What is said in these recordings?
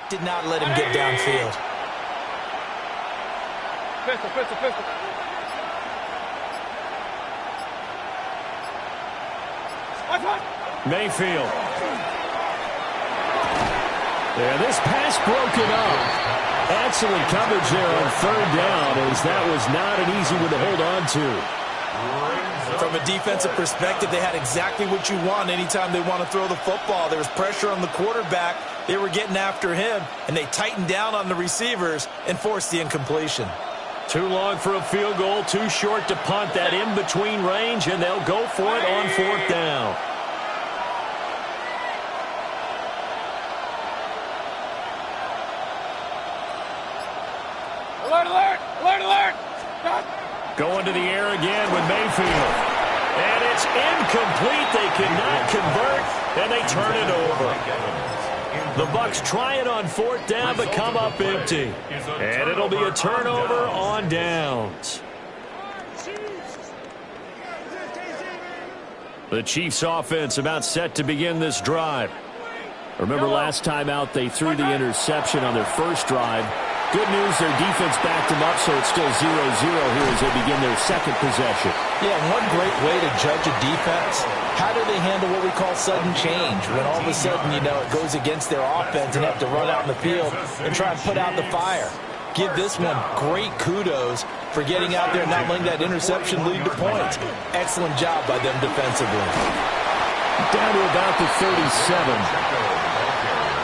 Did not let him get downfield. Pistol. Mayfield. Yeah, this pass broken up. Excellent coverage there on third down, as that was not an easy one to hold on to. From a defensive perspective, they had exactly what you want anytime they want to throw the football. There was pressure on the quarterback. They were getting after him, and they tightened down on the receivers and forced the incompletion. Too long for a field goal, too short to punt. That in-between range, and they'll go for it on fourth down. Alert! Going to the air again with Mayfield. And it's incomplete. They cannot convert, and they turn it over. The Bucs try it on fourth down, but come up empty. And it'll be a turnover on downs. The Chiefs offense about set to begin this drive. Remember last time out they threw the interception on their first drive. Good news, their defense backed them up, so it's still 0-0 here as they begin their second possession. Yeah, one great way to judge a defense, how do they handle what we call sudden change? When all of a sudden, it goes against their offense and have to run out in the field and try and put out the fire. Give this one great kudos for getting out there and not letting that interception lead to points. Excellent job by them defensively. Down to about the 37.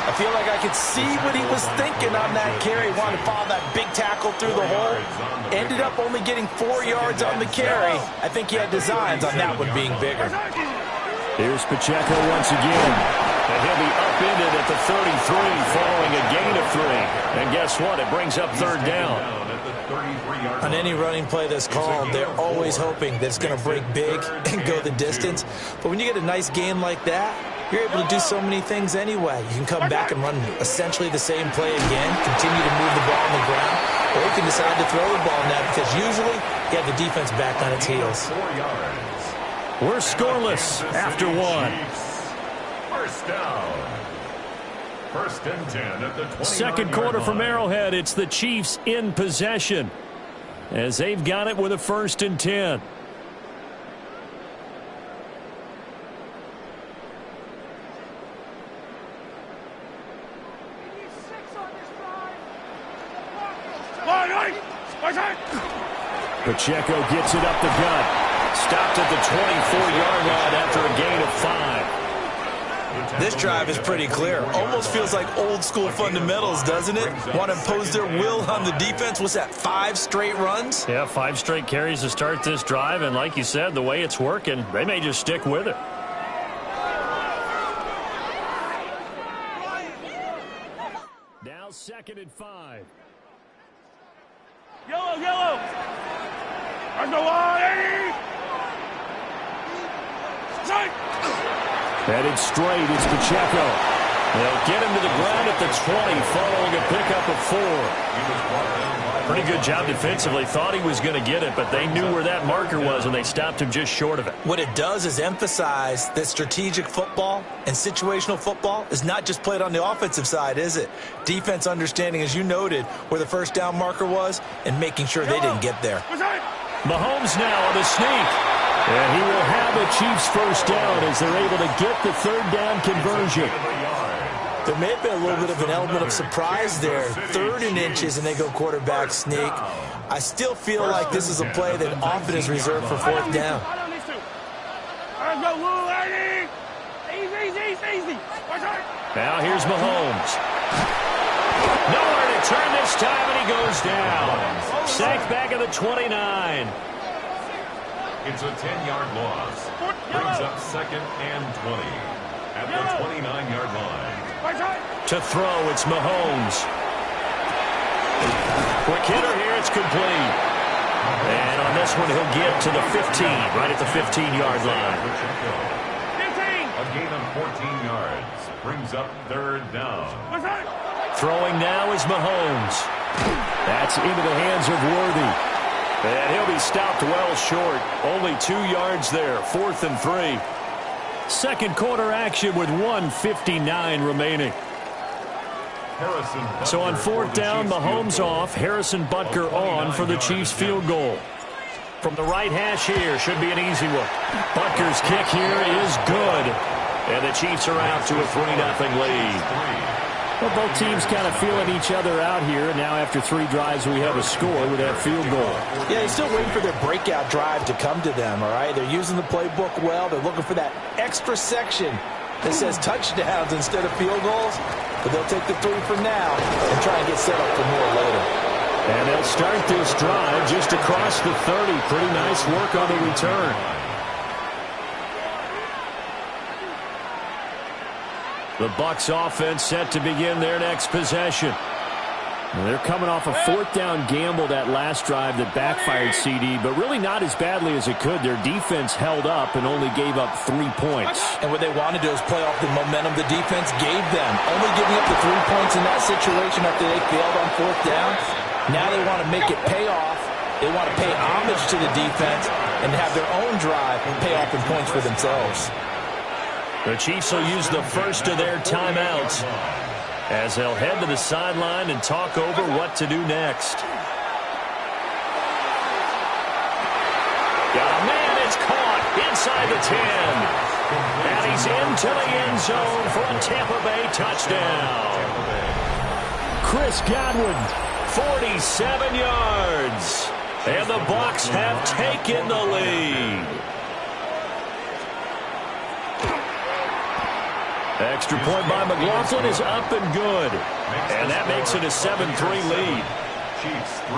I feel like I could see what he was thinking on that carry. Wanted to follow that big tackle through the hole. Ended up only getting 4 yards on the carry. I think he had designs on that one being bigger. Here's Pacheco once again. And he'll be upended at the 33 following a gain of 3. And guess what? It brings up third down. On any running play that's called, they're always hoping that it's going to break big and go the distance. But when you get a nice gain like that, you're able to do so many things anyway. You can come back and run essentially the same play again, continue to move the ball on the ground, or you can decide to throw the ball now because usually you have the defense back on its heels. We're scoreless after one. First down. First and 10 at the 29-yard Second quarter from line. Arrowhead. It's the Chiefs in possession as they've got it with a 1st and 10. Pacheco gets it up the gut. Stopped at the 24-yard line after a gain of 5. This drive is pretty clear. Almost feels like old school fundamentals, doesn't it? Want to impose their will on the defense. What's that, 5 straight runs? Yeah, 5 straight carries to start this drive. And like you said, the way it's working, they may just stick with it. Now 2nd and 5. Yellow! There's no line! Headed straight, it's Pacheco. They'll get him to the ground at the 20 following a pickup of 4. Pretty good job defensively. Thought he was going to get it, but they knew where that marker was, and they stopped him just short of it. What it does is emphasize that strategic football and situational football is not just played on the offensive side, is it? Defense understanding, as you noted, where the first down marker was and making sure they didn't get there. Mahomes now on the sneak. And he will have a Chiefs first down as they're able to get the third down conversion. There may have been a little bit of an element of surprise there. 3rd and inches, and they go quarterback sneak. I still feel like this is a play that often is reserved for 4th down. Now here's Mahomes. Nowhere to turn this time, and he goes down. Sacked back at the 29. It's a 10-yard loss. Brings up 2nd and 20 at the 29-yard line. To throw, it's Mahomes. Quick hitter here, it's complete. And on this one, he'll get to the 15, right at the 15-yard line. A gain of 14 yards. Brings up 3rd down. Throwing now is Mahomes. That's into the hands of Worthy. And he'll be stopped well short. Only 2 yards there. 4th and 3. Second quarter action with 1:59 remaining. So on fourth down, Mahomes off, Harrison Butker on for the Chiefs field goal. From the right hash here, should be an easy one. Butker's kick here is good. And the Chiefs are out to a 3-0 lead. Well, both teams kind of feeling each other out here. Now after 3 drives, we have a score with that field goal. Yeah, they're still waiting for their breakout drive to come to them, all right? They're using the playbook well. They're looking for that extra section that says touchdowns instead of field goals. But they'll take the 3 for now and try and get set up for more later. And they'll start this drive just across the 30. Pretty nice work on the return. The Bucs offense set to begin their next possession. Well, they're coming off a fourth down gamble that last drive that backfired CD, but really not as badly as it could. Their defense held up and only gave up 3 points. And what they wanted to do is play off the momentum the defense gave them. Only giving up the 3 points in that situation after they failed on fourth down. Now they want to make it pay off. They want to pay homage to the defense and have their own drive pay off in points for themselves. The Chiefs will use the first of their timeouts as they'll head to the sideline and talk over what to do next. Got a man, it's caught inside the 10. And he's into the end zone for a Tampa Bay touchdown. Chris Godwin, 47 yards. And the Bucs have taken the lead. Extra point by McLaughlin is up and good. And that makes it a 7-3 lead. Chiefs 3.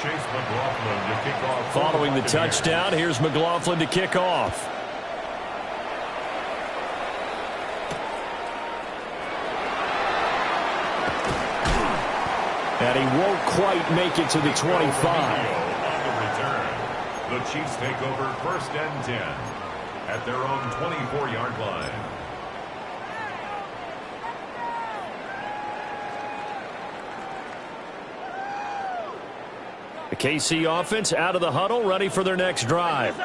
Chase McLaughlin to kick off. Following the touchdown, here's McLaughlin to kick off. and he won't quite make it to the 25. On the return, the Chiefs take over 1st and 10 at their own 24-yard line. The KC offense out of the huddle, ready for their next drive.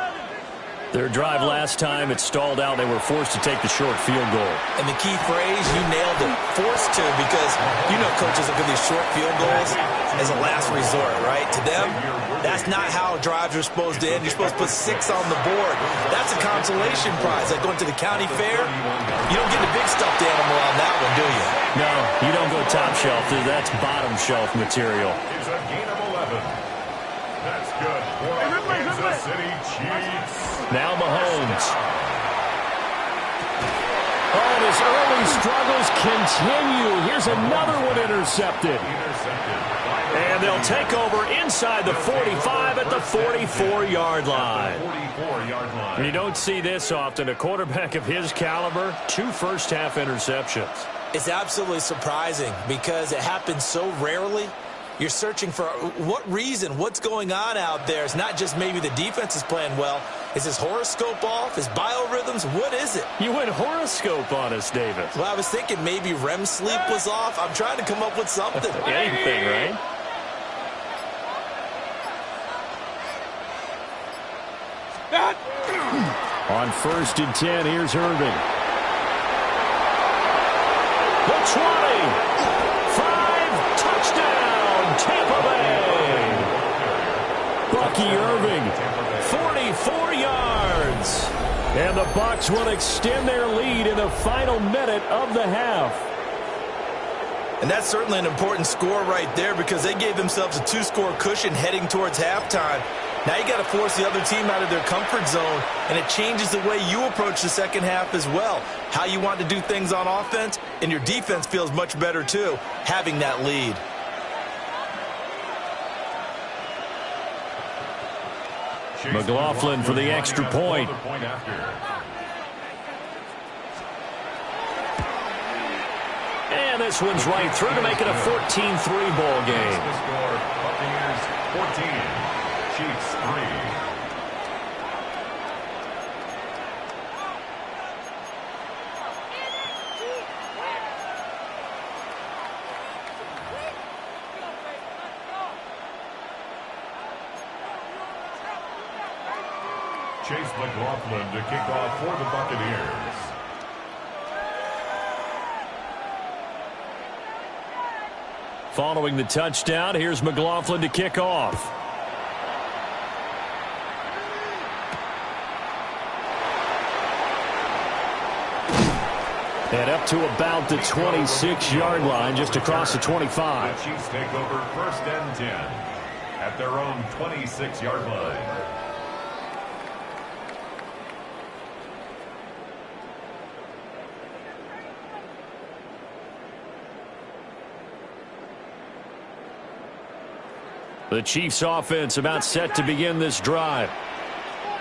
Their drive last time, it stalled out. They were forced to take the short field goal. And the key phrase, you nailed it, forced to, because you know coaches look at these short field goals as a last resort, right? To them, that's not how drives are supposed to end. You're supposed to put 6 on the board. That's a consolation prize. Like going to the county fair, you don't get the big stuffed animal on that one, do you? No, you don't go top shelf. That's bottom shelf material. It's a gain of 11. That's good for the Kansas City Chiefs. Now Mahomes. Oh, and his early struggles continue. Here's another one intercepted. And they'll take over inside the 45 at the 44-yard line. And you don't see this often. A quarterback of his caliber, 2 first-half interceptions. It's absolutely surprising because it happens so rarely. You're searching for what reason, what's going on out there. It's not just maybe the defense is playing well. Is his horoscope off? His biorhythms? What is it? You went horoscope on us, David. Well, I was thinking maybe REM sleep was off. I'm trying to come up with something. Anything, right? On 1st and 10, here's Irving. The 20. 5, touchdown, Tampa Bay. Bucky Irving. 44 yards. And the Bucs will extend their lead in the final minute of the half. And that's certainly an important score right there because they gave themselves a 2-score cushion heading towards halftime. Now you got to force the other team out of their comfort zone, and it changes the way you approach the second half as well. How you want to do things on offense, and your defense feels much better too, having that lead. McLaughlin for the extra point. And this one's right through to make it a 14-3 ball game. Buccaneers 14, Chiefs 3. Chase McLaughlin to kick off for the Buccaneers. Following the touchdown, here's McLaughlin to kick off. And up to about the 26-yard line, just across the 25. The Chiefs take over 1st and 10 at their own 26-yard line. The Chiefs offense about set to begin this drive.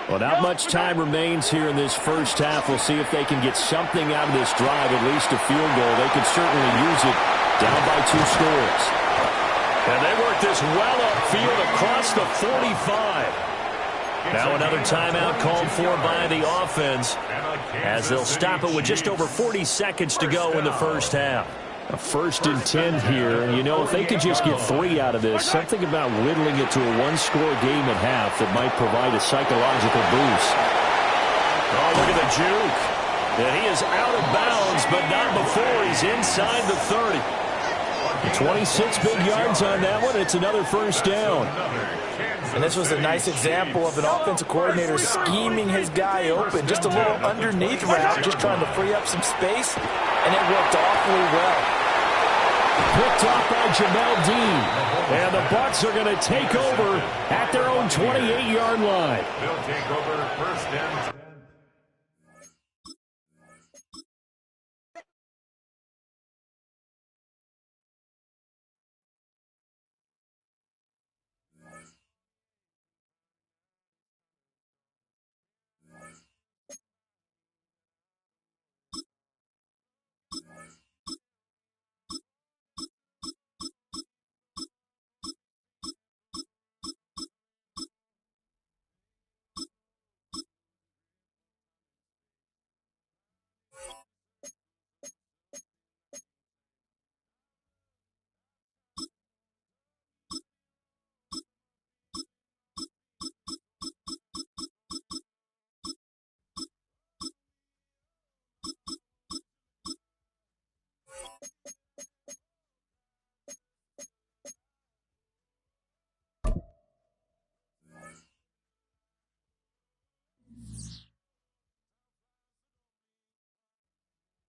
Well, not much time remains here in this first half. We'll see if they can get something out of this drive, at least a field goal. They could certainly use it down by 2 scores. And they work this well upfield across the 45. Now another timeout called for by the offense as they'll stop it with just over 40 seconds to go in the first half. A 1st and 10 here. You know, if they could just get 3 out of this, something about whittling it to a 1-score game at half that might provide a psychological boost. Oh, look at the juke. And he is out of bounds, but not before he's inside the 30. 26 big yards on that one. It's another first down. And this was a nice example of an offensive coordinator scheming his guy open. Just a little underneath route, just trying to free up some space, and it worked awfully well. Picked off by Jamel Dean. And the Bucs are going to take over at their own 28-yard line. They'll take over 1st and 10.